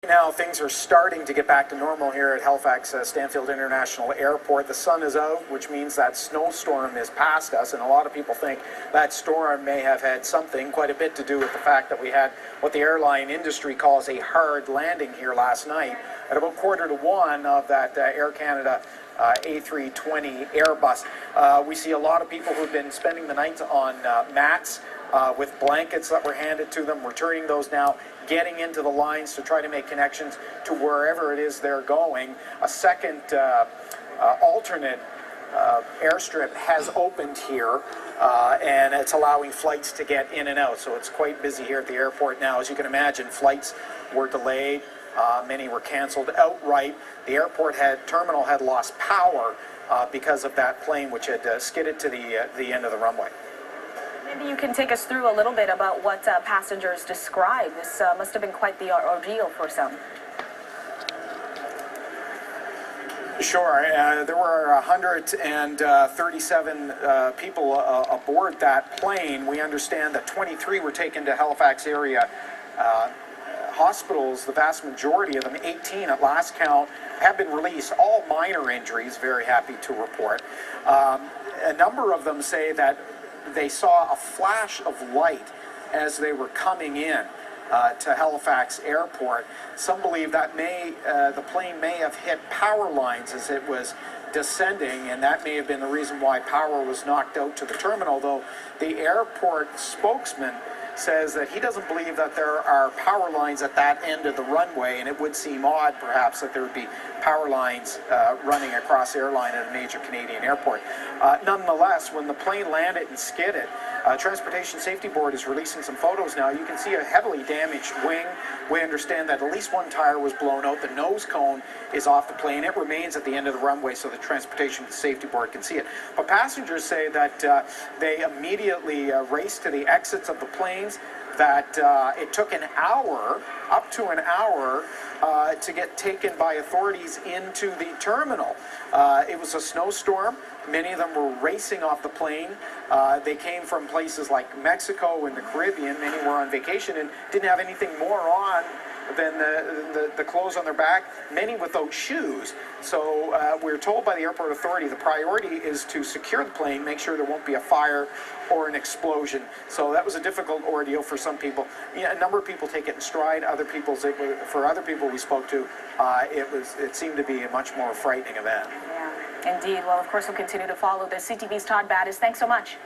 Now things are starting to get back to normal here at Halifax International Airport. The sun is out, which means that snowstorm is past us, and a lot of people think that storm may have had something, quite a bit, to do with the fact that we had what the airline industry calls a hard landing here last night. At about 1:45 of that Air Canada A320 Airbus. We see a lot of people who've been spending the night on mats with blankets that were handed to them, returning those now, getting into the lines to try to make connections to wherever it is they're going. A second alternate airstrip has opened here, and it's allowing flights to get in and out. So it's quite busy here at the airport now. As you can imagine, flights were delayed. Many were canceled outright. The terminal had lost power because of that plane, which had skidded to the end of the runway. Maybe you can take us through a little bit about what passengers describe. This must have been quite the ordeal for some. Sure. There were 137 people aboard that plane. We understand that 23 were taken to Halifax area hospitals. The vast majority of them, 18 at last count, have been released. All minor injuries, very happy to report. A number of them say that they saw a flash of light as they were coming in to Halifax Airport. Some believe that the plane may have hit power lines as it was descending, and that may have been the reason why power was knocked out to the terminal, though the airport spokesman says that he doesn't believe that there are power lines at that end of the runway, and it would seem odd perhaps that there would be power lines running across airline at a major Canadian airport. Nonetheless, when the plane landed and skidded, Transportation Safety Board is releasing some photos now. You can see a heavily damaged wing. We understand that at least one tire was blown out. The nose cone is off the plane. It remains at the end of the runway so the Transportation Safety Board can see it. But passengers say that they immediately raced to the exits of the planes, that it took an hour, up to an hour, to get taken by authorities into the terminal. It was a snowstorm. Many of them were racing off the plane. They came from places like Mexico and the Caribbean. Many were on vacation and didn't have anything more on than the clothes on their back, many without shoes. So we're told by the airport authority the priority is to secure the plane, make sure there won't be a fire or an explosion. So that was a difficult ordeal for some people. A number of people take it in stride. For other people we spoke to, it seemed to be a much more frightening event. Yeah, indeed. Well, of course, we'll continue to follow this. CTV's Todd Battis, thanks so much.